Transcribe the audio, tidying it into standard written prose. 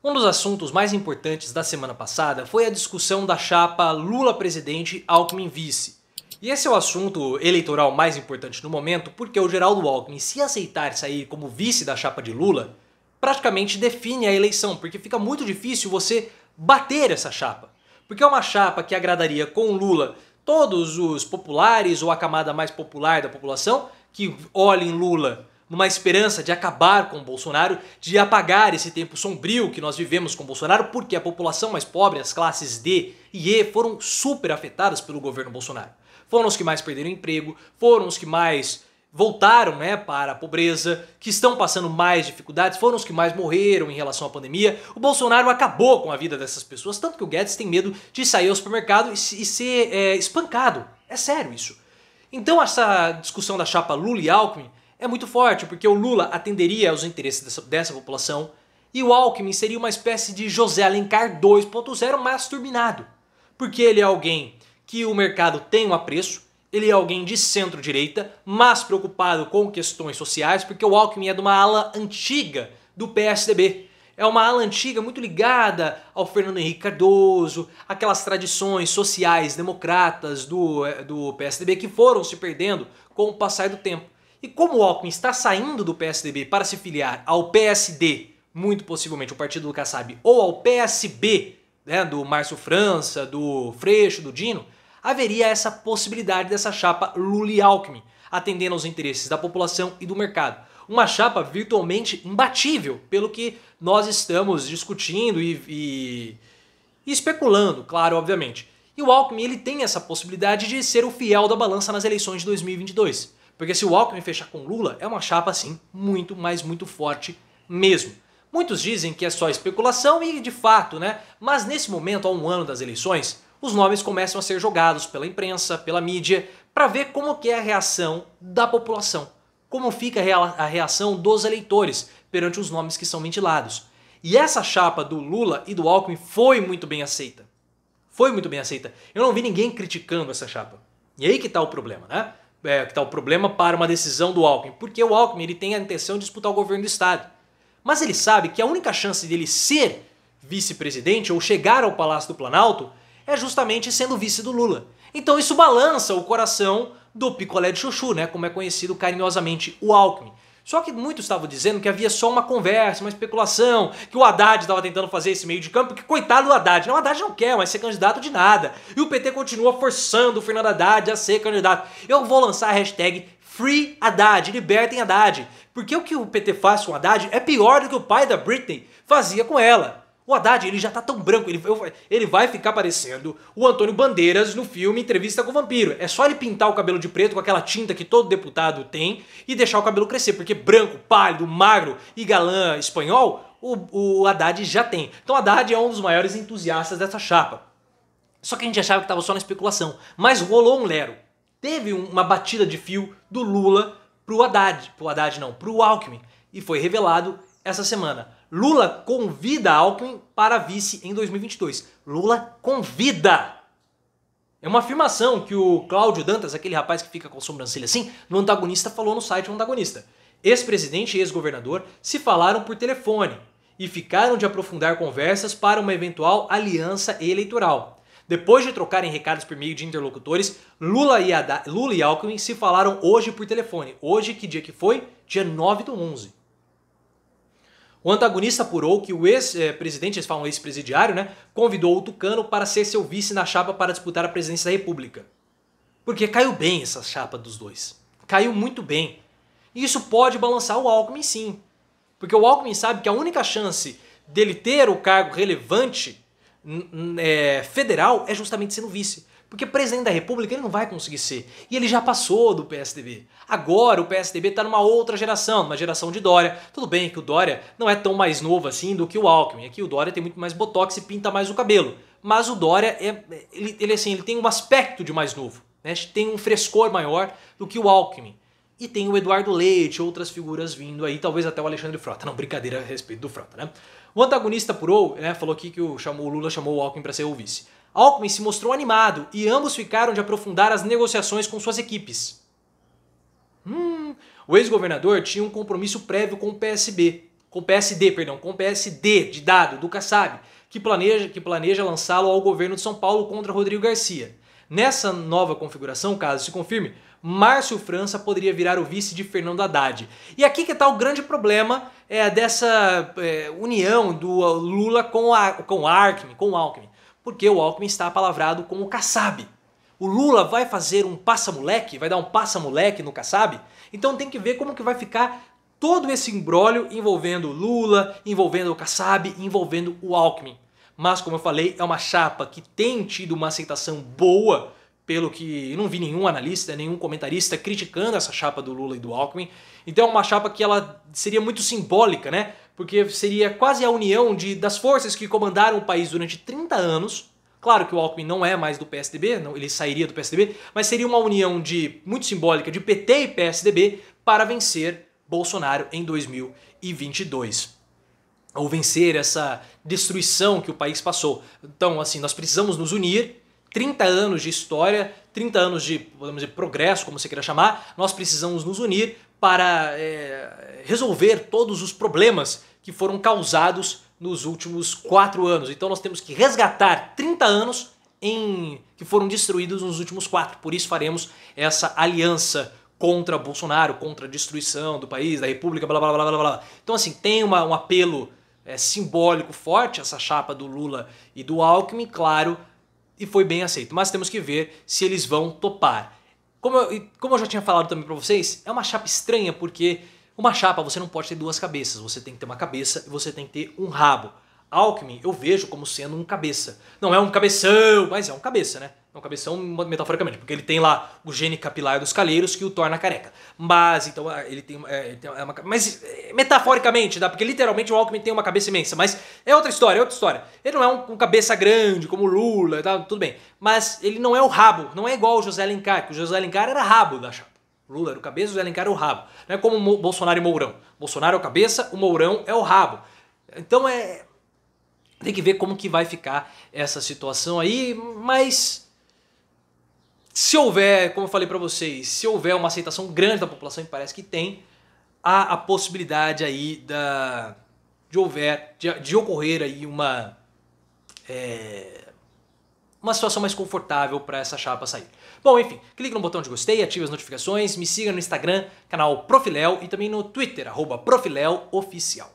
Um dos assuntos mais importantes da semana passada foi a discussão da chapa Lula presidente, Alckmin vice. E esse é o assunto eleitoral mais importante no momento porque o Geraldo Alckmin, se aceitar sair como vice da chapa de Lula, praticamente define a eleição, porque fica muito difícil você bater essa chapa. Porque é uma chapa que agradaria com Lula todos os populares ou a camada mais popular da população, que olhem Lula numa esperança de acabar com o Bolsonaro, de apagar esse tempo sombrio que nós vivemos com o Bolsonaro, porque a população mais pobre, as classes D e E, foram super afetadas pelo governo Bolsonaro. Foram os que mais perderam emprego, foram os que mais voltaram para a pobreza, que estão passando mais dificuldades, foram os que mais morreram em relação à pandemia. O Bolsonaro acabou com a vida dessas pessoas, tanto que o Guedes tem medo de sair ao supermercado e ser espancado. É sério isso. Então essa discussão da chapa Lula e Alckmin é muito forte, porque o Lula atenderia aos interesses dessa população e o Alckmin seria uma espécie de José Alencar 2.0 mais turbinado. Porque ele é alguém que o mercado tem um apreço, ele é alguém de centro-direita, mas preocupado com questões sociais, porque o Alckmin é de uma ala antiga do PSDB. É uma ala antiga muito ligada ao Fernando Henrique Cardoso, aquelas tradições sociais democratas do PSDB que foram se perdendo com o passar do tempo. E como o Alckmin está saindo do PSDB para se filiar ao PSD, muito possivelmente o partido do Kassab, ou ao PSB, do Márcio França, do Freixo, do Dino, haveria essa possibilidade dessa chapa Lula e Alckmin, atendendo aos interesses da população e do mercado. Uma chapa virtualmente imbatível, pelo que nós estamos discutindo e especulando, claro, obviamente. E o Alckmin ele tem essa possibilidade de ser o fiel da balança nas eleições de 2022. Porque se o Alckmin fechar com Lula, é uma chapa assim muito, mas muito forte mesmo. Muitos dizem que é só especulação e de fato, Mas nesse momento, há um ano das eleições, os nomes começam a ser jogados pela imprensa, pela mídia, para ver como que é a reação da população. Como fica a reação dos eleitores perante os nomes que são ventilados. E essa chapa do Lula e do Alckmin foi muito bem aceita. Foi muito bem aceita. Eu não vi ninguém criticando essa chapa. E aí que está o problema, que está o problema para uma decisão do Alckmin, porque o Alckmin ele tem a intenção de disputar o governo do estado. Mas ele sabe que a única chance dele ser vice-presidente ou chegar ao Palácio do Planalto é justamente sendo vice do Lula. Então isso balança o coração do picolé de chuchu, como é conhecido carinhosamente o Alckmin. Só que muitos estavam dizendo que havia só uma conversa, uma especulação, que o Haddad estava tentando fazer esse meio de campo, porque coitado do Haddad. Não, o Haddad não quer mais ser candidato de nada. E o PT continua forçando o Fernando Haddad a ser candidato. Eu vou lançar a hashtag Free Haddad, libertem Haddad. Porque o que o PT faz com o Haddad é pior do que o pai da Britney fazia com ela. O Haddad ele já tá tão branco, ele vai ficar parecendo o Antônio Bandeiras no filme Entrevista com o Vampiro. É só ele pintar o cabelo de preto com aquela tinta que todo deputado tem e deixar o cabelo crescer, porque branco, pálido, magro e galã espanhol, o Haddad já tem. Então o Haddad é um dos maiores entusiastas dessa chapa. Só que a gente achava que estava só na especulação, mas rolou um lero. Teve uma batida de fio do Lula pro Alckmin, e foi revelado essa semana. Lula convida Alckmin para vice em 2022. Lula convida! É uma afirmação que o Cláudio Dantas, aquele rapaz que fica com a sobrancelha assim, no Antagonista falou no site do Antagonista. Ex-presidente e ex-governador se falaram por telefone e ficaram de aprofundar conversas para uma eventual aliança eleitoral. Depois de trocarem recados por meio de interlocutores, Lula e Alckmin se falaram hoje por telefone. Hoje, que dia que foi? Dia 9/11. O Antagonista apurou que o ex-presidente, eles falam ex-presidiário, convidou o Tucano para ser seu vice na chapa para disputar a presidência da República. Porque caiu bem essa chapa dos dois. Caiu muito bem. E isso pode balançar o Alckmin sim. Porque o Alckmin sabe que a única chance dele ter o cargo relevante federal é justamente sendo vice. Porque presidente da República ele não vai conseguir ser. E ele já passou do PSDB. Agora o PSDB está numa outra geração, numa geração de Dória. Tudo bem que o Dória não é tão mais novo assim do que o Alckmin. Aqui o Dória tem muito mais botox e pinta mais o cabelo. Mas o Dória, ele tem um aspecto de mais novo. Tem um frescor maior do que o Alckmin. E tem o Eduardo Leite, outras figuras vindo aí, talvez até o Alexandre Frota. Não, brincadeira a respeito do Frota, O Antagonista apurou, falou aqui que o Lula chamou o Alckmin para ser o vice. Alckmin se mostrou animado e ambos ficaram de aprofundar as negociações com suas equipes. O ex-governador tinha um compromisso prévio com o PSB com o PSD de dado do Kassab, que planeja lançá-lo ao governo de São Paulo contra Rodrigo Garcia. Nessa nova configuração, caso se confirme, Márcio França poderia virar o vice de Fernando Haddad. E aqui que está o grande problema dessa união do Lula com o Alckmin, porque o Alckmin está apalavrado com o Kassab. O Lula vai fazer um passa-moleque, vai dar um passa-moleque no Kassab? Então tem que ver como que vai ficar todo esse imbróglio envolvendo o Lula, envolvendo o Kassab, envolvendo o Alckmin. Mas, como eu falei, é uma chapa que tem tido uma aceitação boa, pelo que eu não vi nenhum analista, nenhum comentarista criticando essa chapa do Lula e do Alckmin. Então é uma chapa que ela seria muito simbólica, né? Porque seria quase a união das forças que comandaram o país durante 30 anos. Claro que o Alckmin não é mais do PSDB, não, ele sairia do PSDB, mas seria uma união muito simbólica de PT e PSDB para vencer Bolsonaro em 2022. Ou vencer essa destruição que o país passou. Então, assim, nós precisamos nos unir. 30 anos de história, 30 anos de, podemos dizer, progresso, como você queira chamar, nós precisamos nos unir para resolver todos os problemas que foram causados nos últimos 4 anos. Então nós temos que resgatar 30 anos que foram destruídos nos últimos 4. Por isso faremos essa aliança contra Bolsonaro, contra a destruição do país, da república, blá blá blá blá blá. Então assim, tem um apelo simbólico forte, essa chapa do Lula e do Alckmin, claro, e foi bem aceito. Mas temos que ver se eles vão topar. Como eu já tinha falado também pra vocês, é uma chapa estranha porque uma chapa você não pode ter duas cabeças. Você tem que ter uma cabeça e você tem que ter um rabo. Alckmin eu vejo como sendo um cabeça. Não é um cabeção, mas é um cabeça, né? É um cabeção metaforicamente, porque ele tem lá o gene capilar dos calheiros que o torna careca. Mas, então, ele tem uma... Mas, metaforicamente, porque literalmente o Alckmin tem uma cabeça imensa. Mas é outra história, é outra história. Ele não é um cabeça grande, como o Lula, tá, tudo bem. Mas ele não é o rabo, não é igual o José Alencar, que o José Alencar era rabo da chapa. O Lula era o cabeça, o José Alencar era o rabo. Não é como o Bolsonaro e Mourão. Bolsonaro é o cabeça, o Mourão é o rabo. Então, tem que ver como que vai ficar essa situação aí, mas... Se houver, como eu falei pra vocês, se houver uma aceitação grande da população, e parece que tem, há a possibilidade aí de ocorrer aí uma situação mais confortável para essa chapa sair. Bom, enfim, clique no botão de gostei, ative as notificações, me siga no Instagram, canal Profiléu, e também no Twitter, @ProfiléuOficial.